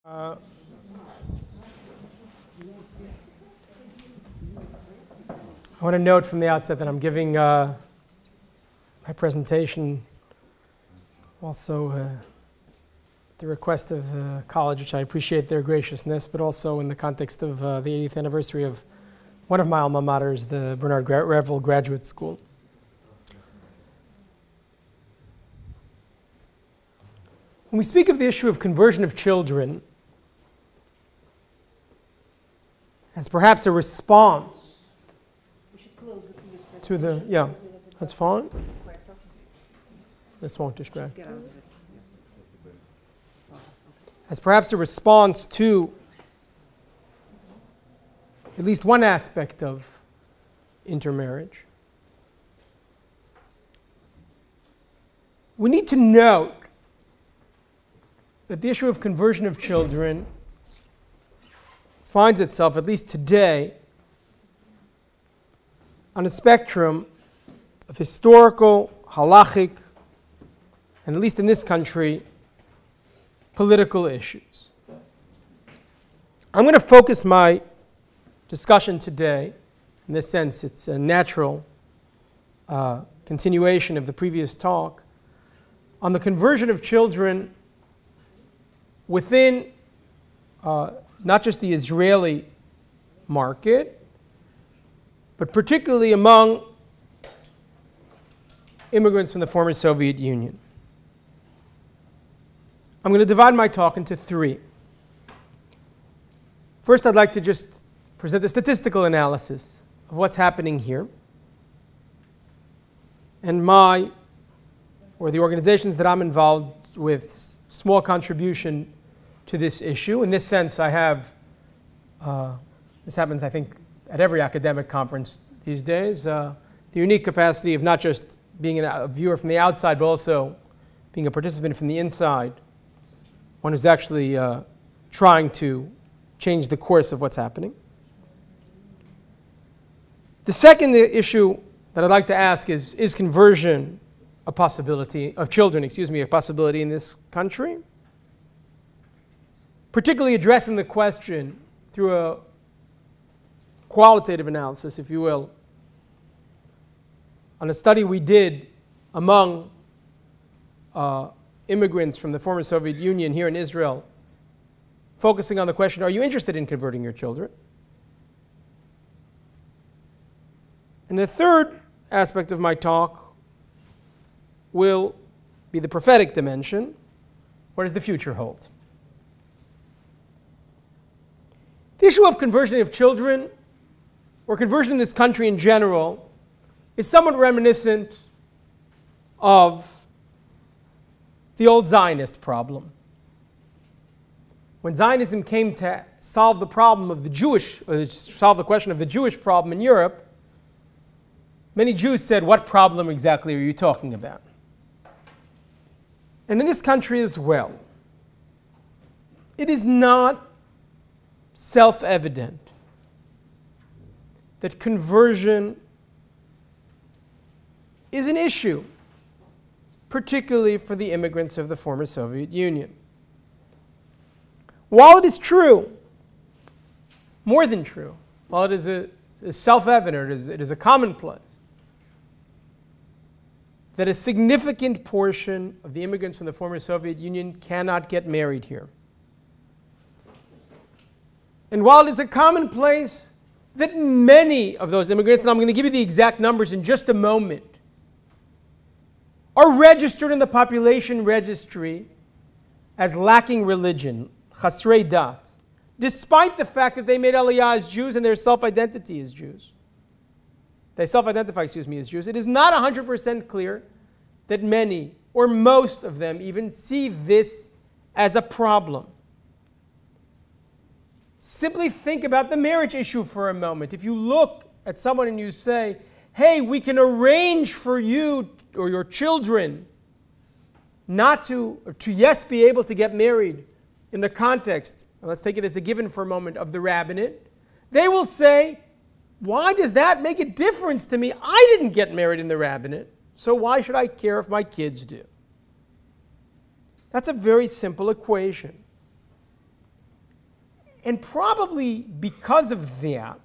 I want to note from the outset that I'm giving my presentation also at the request of the college, which I appreciate their graciousness, but also in the context of the 80th anniversary of one of my alma maters, the Bernard Revel Graduate School. When we speak of the issue of conversion of children as perhaps a response to the, yeah, that's fine. This won't distract. As perhaps a response to at least one aspect of intermarriage. We need to note that the issue of conversion of children finds itself, at least today, on a spectrum of historical, halachic, and at least in this country, political issues. I'm going to focus my discussion today, in this sense it's a natural continuation of the previous talk, on the conversion of children within not just the Israeli market, but particularly among immigrants from the former Soviet Union. I'm going to divide my talk into three. First, I'd like to just present a statistical analysis of what's happening here, and the organizations that I'm involved with, small contribution to this issue. In this sense, I have, this happens I think at every academic conference these days, the unique capacity of not just being a viewer from the outside, but also being a participant from the inside, one who's actually trying to change the course of what's happening. The second issue that I'd like to ask is conversion a possibility, of children, a possibility in this country? Particularly addressing the question through a qualitative analysis, if you will, on a study we did among immigrants from the former Soviet Union here in Israel, focusing on the question, are you interested in converting your children? And the third aspect of my talk will be the prophetic dimension. What does the future hold? The issue of conversion of children, or conversion in this country in general, is somewhat reminiscent of the old Zionist problem. When Zionism came to solve the problem of solve the question of the Jewish problem in Europe, many Jews said, what problem exactly are you talking about? And in this country as well, it is not self-evident that conversion is an issue, particularly for the immigrants of the former Soviet Union. While it is true, more than true, while it is self-evident, it is a commonplace, that a significant portion of the immigrants from the former Soviet Union cannot get married here. And while it is a commonplace that many of those immigrants, and I'm going to give you the exact numbers in just a moment, are registered in the population registry as lacking religion, chasrei dat, despite the fact that they made aliyah as Jews and their self-identity as Jews. They self-identify, as Jews. It is not 100% clear that many, or most of them even, see this as a problem. Simply think about the marriage issue for a moment. If you look at someone and you say, hey, we can arrange for you or your children not to, or to yes, be able to get married in the context, and let's take it as a given for a moment, of the rabbinate, they will say, why does that make a difference to me? I didn't get married in the rabbinate, so why should I care if my kids do? That's a very simple equation. And probably because of that,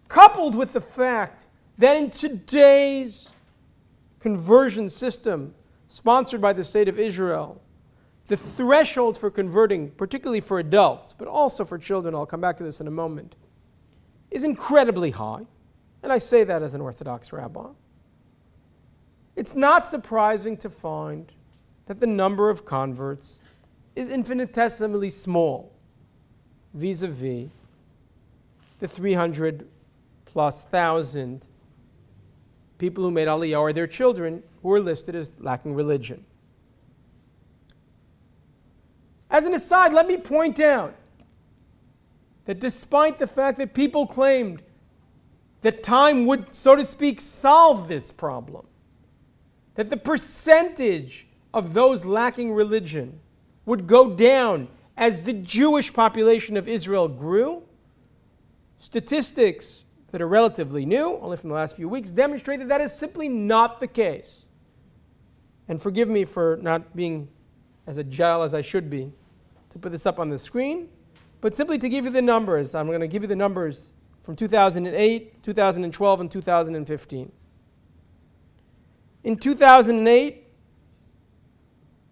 coupled with the fact that in today's conversion system sponsored by the State of Israel, the threshold for converting, particularly for adults, but also for children, I'll come back to this in a moment, is incredibly high. And I say that as an Orthodox rabbi. It's not surprising to find that the number of converts is infinitesimally small vis-a-vis the 300,000+ people who made Aliyah or their children who were listed as lacking religion. As an aside, let me point out that despite the fact that people claimed that time would, so to speak, solve this problem, that the percentage of those lacking religion would go down as the Jewish population of Israel grew, statistics that are relatively new, only from the last few weeks, demonstrate that that is simply not the case. And forgive me for not being as agile as I should be to put this up on the screen, but simply to give you the numbers. I'm going to give you the numbers from 2008, 2012, and 2015. In 2008,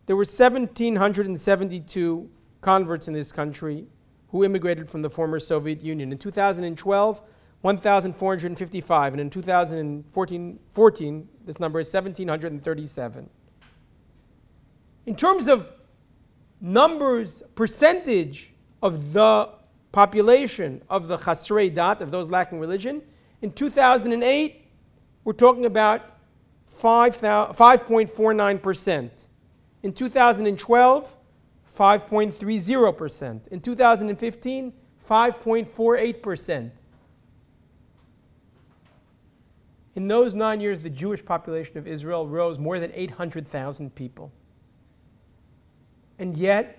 there were 1,772 converts in this country who immigrated from the former Soviet Union. In 2012, 1,455. And in 2014, this number is 1,737. In terms of numbers, percentage of the population of the Chasrei Dat, of those lacking religion, in 2008, we're talking about 5.49%. In 2012, 5.30%. In 2015, 5.48%. In those 9 years, the Jewish population of Israel rose more than 800,000 people. And yet,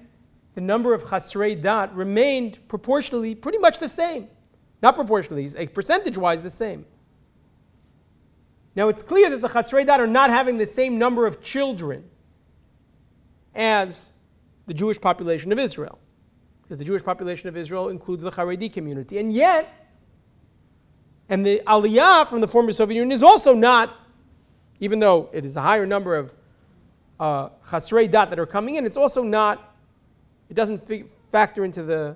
the number of Chasrei Dat remained proportionally pretty much the same. Not proportionally, percentage-wise the same. Now, it's clear that the Chasrei Dat are not having the same number of children as the Jewish population of Israel, because the Jewish population of Israel includes the Haredi community. And yet, and the Aliyah from the former Soviet Union is also not, even though it is a higher number of Chasrei Dat that are coming in, it's also not, it doesn't factor into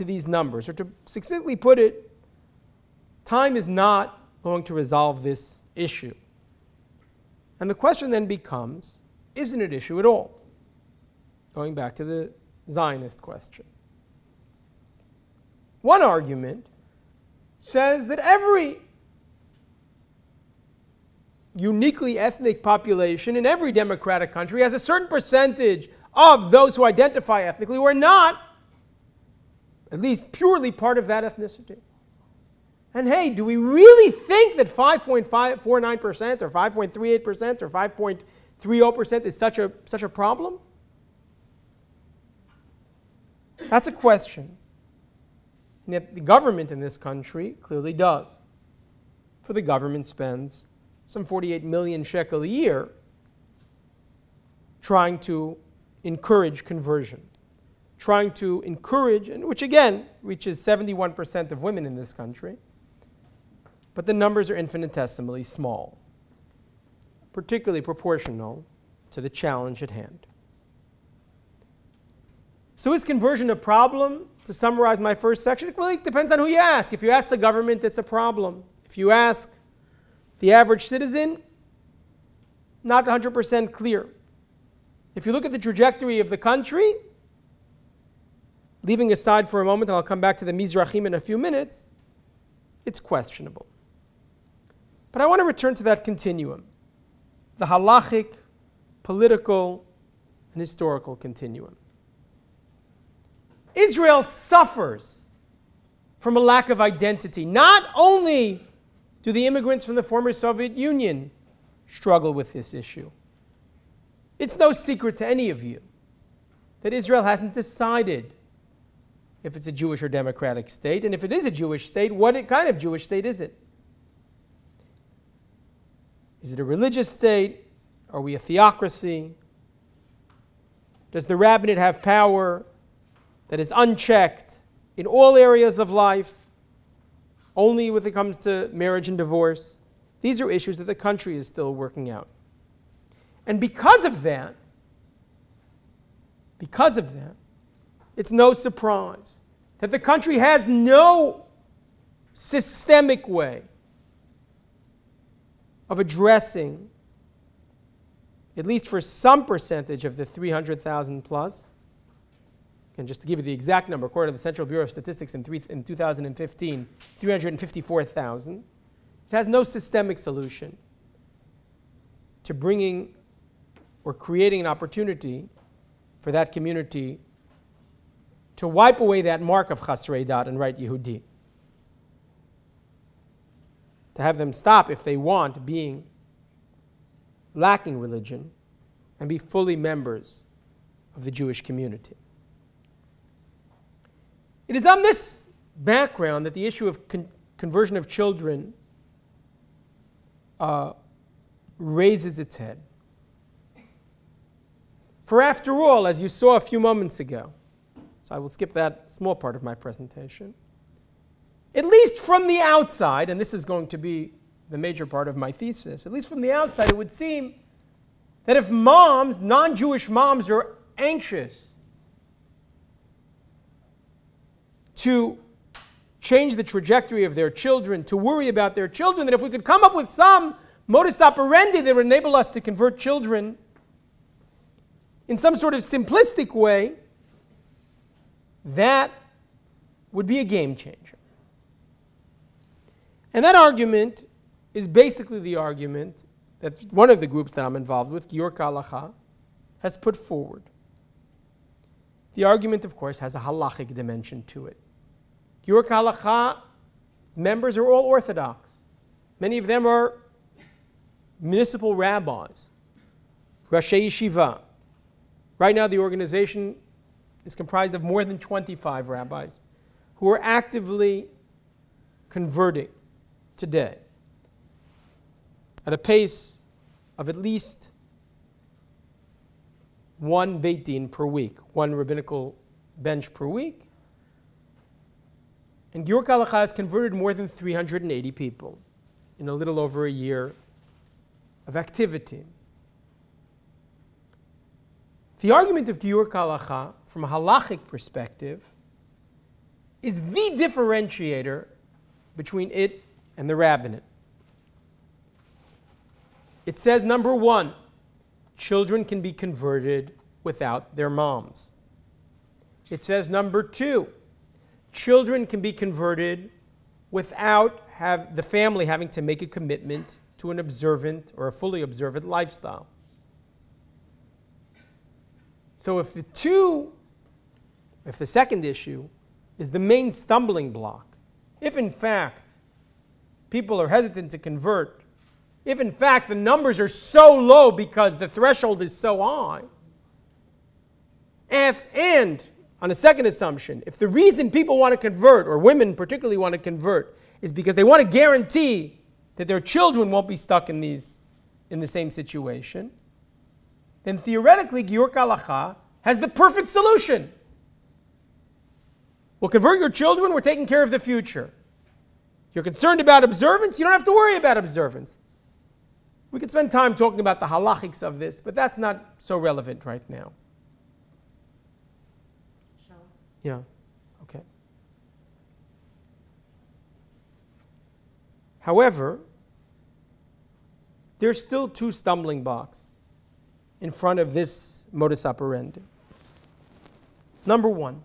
these numbers. Or to succinctly put it, time is not going to resolve this issue. And the question then becomes, isn't it an issue at all? Going back to the Zionist question. One argument says that every uniquely ethnic population in every democratic country has a certain percentage of those who identify ethnically who are not, at least purely part of that ethnicity. And hey, do we really think that 5.49% or 5.38% or 5.30% is such a problem? That's a question. And yet the government in this country clearly does. For the government spends some 48 million shekel a year trying to encourage conversion, trying to encourage, and which again reaches 71% of women in this country, but the numbers are infinitesimally small, particularly proportional to the challenge at hand. So is conversion a problem? To summarize my first section, it really depends on who you ask. If you ask the government, it's a problem. If you ask the average citizen, not 100% clear. If you look at the trajectory of the country, leaving aside for a moment, and I'll come back to the Mizrahim in a few minutes, it's questionable. But I want to return to that continuum, the halachic, political, and historical continuum. Israel suffers from a lack of identity. Not only do the immigrants from the former Soviet Union struggle with this issue. It's no secret to any of you that Israel hasn't decided if it's a Jewish or democratic state, and if it is a Jewish state, what kind of Jewish state is it? Is it a religious state? Are we a theocracy? Does the rabbinate have power? that is unchecked in all areas of life, only when it comes to marriage and divorce. These are issues that the country is still working out. And because of that, it's no surprise that the country has no systemic way of addressing, at least for some percentage of the 300,000 plus. And just to give you the exact number, according to the Central Bureau of Statistics in 2015, 354,000. It has no systemic solution to bringing or creating an opportunity for that community to wipe away that mark of Chasrei Dat and right Yehudi. To have them stop, if they want, being lacking religion and be fully members of the Jewish community. It is on this background that the issue of conversion of children raises its head. For after all, as you saw a few moments ago, so I will skip that small part of my presentation, at least from the outside, and this is going to be the major part of my thesis, at least from the outside, it would seem that if moms, non-Jewish moms, are anxious to change the trajectory of their children, to worry about their children, that if we could come up with some modus operandi that would enable us to convert children in some sort of simplistic way, that would be a game changer. And that argument is basically the argument that one of the groups that I'm involved with, Giur Kalacha, has put forward. The argument, of course, has a halachic dimension to it. Giur Kalacha's members are all Orthodox. Many of them are municipal rabbis, Rashi Yeshiva. Right now, the organization is comprised of more than 25 rabbis who are actively converting today at a pace of at least one Beit Din per week, one rabbinical bench per week. And Giur Kalacha has converted more than 380 people in a little over a year of activity. The argument of Giur Kalacha, from a halachic perspective, is the differentiator between it and the rabbinate. It says, number one, children can be converted without their moms. It says, number two, children can be converted without the family having to make a commitment to an observant or a fully observant lifestyle. So if the second issue is the main stumbling block, if in fact people are hesitant to convert, if in fact the numbers are so low because the threshold is so high, and on a second assumption, if the reason people want to convert, or women particularly want to convert, is because they want to guarantee that their children won't be stuck in the same situation, then theoretically Giur Kalacha has the perfect solution. We'll convert your children, we're taking care of the future. You're concerned about observance, you don't have to worry about observance. We could spend time talking about the halachics of this, but that's not so relevant right now. Shaul? Yeah, okay. However, there's still two stumbling blocks in front of this modus operandi. Number one,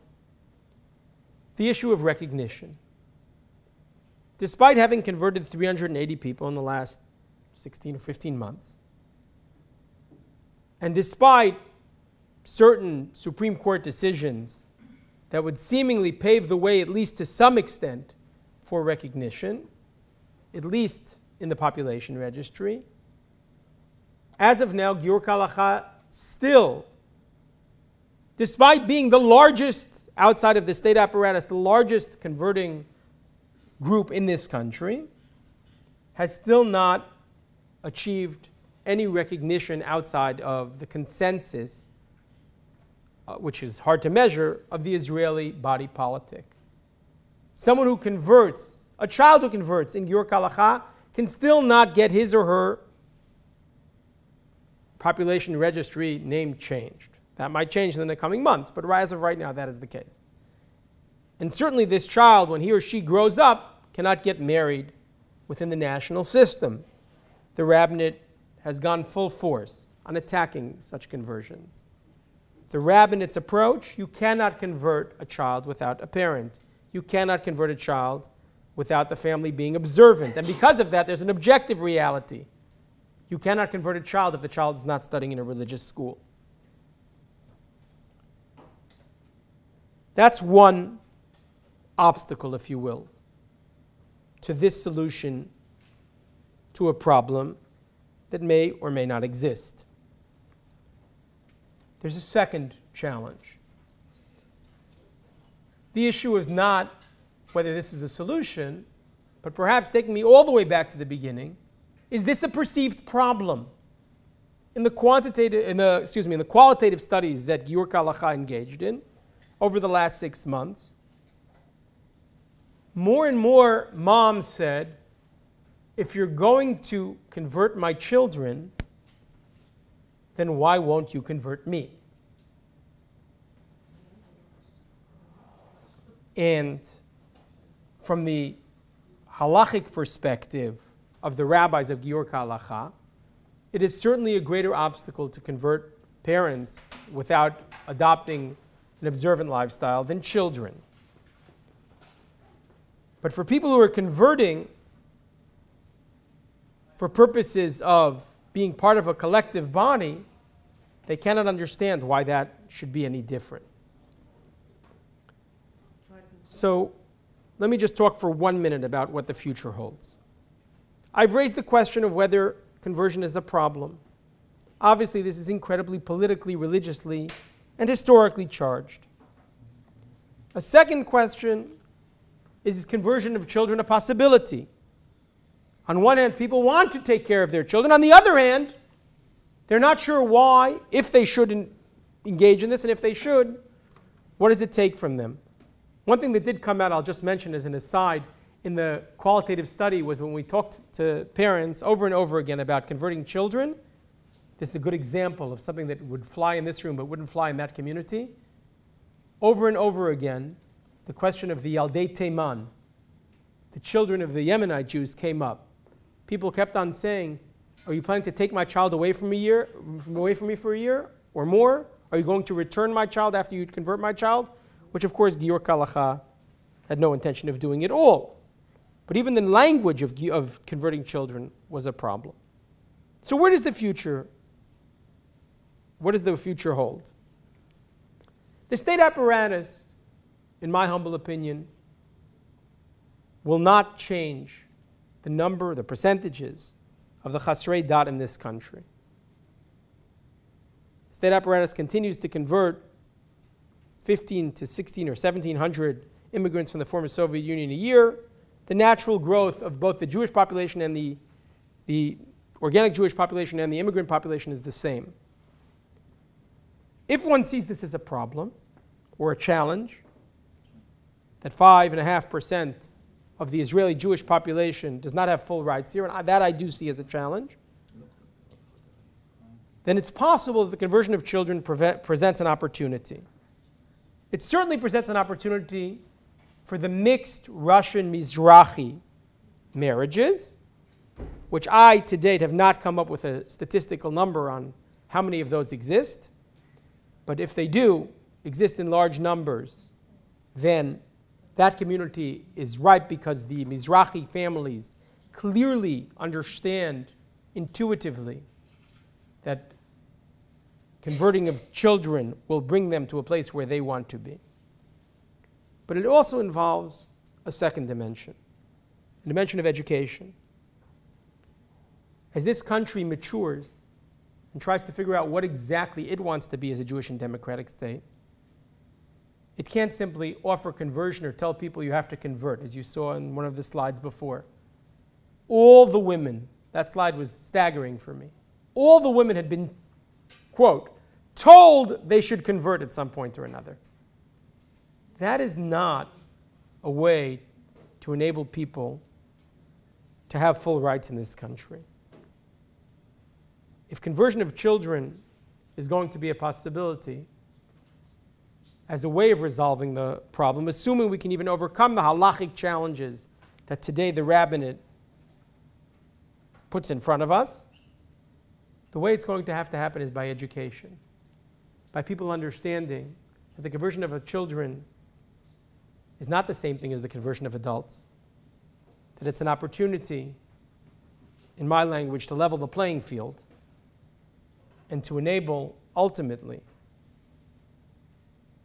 the issue of recognition. Despite having converted 380 people in the last 16 or 15 months, and despite certain Supreme Court decisions that would seemingly pave the way, at least to some extent, for recognition, at least in the population registry, as of now, Giur Kalacha still, despite being the largest, outside of the state apparatus, the largest converting group in this country, has still not achieved any recognition outside of the consensus which is hard to measure, of the Israeli body politic. Someone who converts, a child who converts in Giur Kalacha, can still not get his or her population registry name changed. That might change in the coming months, but as of right now, that is the case. And certainly this child, when he or she grows up, cannot get married within the national system. The rabbinate has gone full force on attacking such conversions. The rabbinate's approach: you cannot convert a child without a parent. You cannot convert a child without the family being observant. And because of that, there's an objective reality. You cannot convert a child if the child is not studying in a religious school. That's one obstacle, if you will, to this solution to a problem that may or may not exist. There's a second challenge. The issue is not whether this is a solution, but perhaps taking me all the way back to the beginning, is this a perceived problem? In the qualitative studies that Giur Kalacha engaged in over the last 6 months, more and more moms said, if you're going to convert my children, then why won't you convert me? And from the halachic perspective of the rabbis of Giur Kalacha, it is certainly a greater obstacle to convert parents without adopting an observant lifestyle than children. But for people who are converting for purposes of being part of a collective body, they cannot understand why that should be any different. So let me just talk for 1 minute about what the future holds. I've raised the question of whether conversion is a problem. Obviously, this is incredibly politically, religiously, and historically charged. A second question is conversion of children a possibility? On one hand, people want to take care of their children. On the other hand, they're not sure why, if they should engage in this, and if they should, what does it take from them? One thing that did come out, I'll just mention as an aside, in the qualitative study was when we talked to parents over and over again about converting children. This is a good example of something that would fly in this room but wouldn't fly in that community. Over and over again, the question of the Yaldei Teiman, the children of the Yemenite Jews, came up. People kept on saying, are you planning to take my child away from me for a year or more? Are you going to return my child after you convert my child? Which, of course, Giur Kalacha had no intention of doing at all. But even the language of converting children was a problem. So what does the future hold? The state apparatus, in my humble opinion, will not change the percentages of the Chasrei Dat in this country. The state apparatus continues to convert 15 to 16 or 1,700 immigrants from the former Soviet Union a year. The natural growth of both the Jewish population and the organic Jewish population and the immigrant population is the same. If one sees this as a problem or a challenge, that 5.5% of the Israeli Jewish population does not have full rights here, and that I do see as a challenge, then it's possible that the conversion of children presents an opportunity. It certainly presents an opportunity for the mixed Russian Mizrahi marriages, which I to date have not come up with a statistical number on how many of those exist. But if they do exist in large numbers, then that community is ripe because the Mizrahi families clearly understand intuitively that converting of children will bring them to a place where they want to be. But it also involves a second dimension, a dimension of education. As this country matures and tries to figure out what exactly it wants to be as a Jewish and democratic state, it can't simply offer conversion or tell people you have to convert, as you saw in one of the slides before. All the women, that slide was staggering for me, all the women had been, quote, told they should convert at some point or another. That is not a way to enable people to have full rights in this country. If conversion of children is going to be a possibility as a way of resolving the problem, assuming we can even overcome the halachic challenges that today the rabbinate puts in front of us, the way it's going to have to happen is by education, by people understanding that the conversion of children is not the same thing as the conversion of adults, that it's an opportunity, in my language, to level the playing field and to enable, ultimately,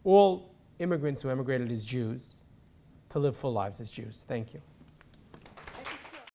all immigrants who emigrated as Jews to live full lives as Jews. Thank you.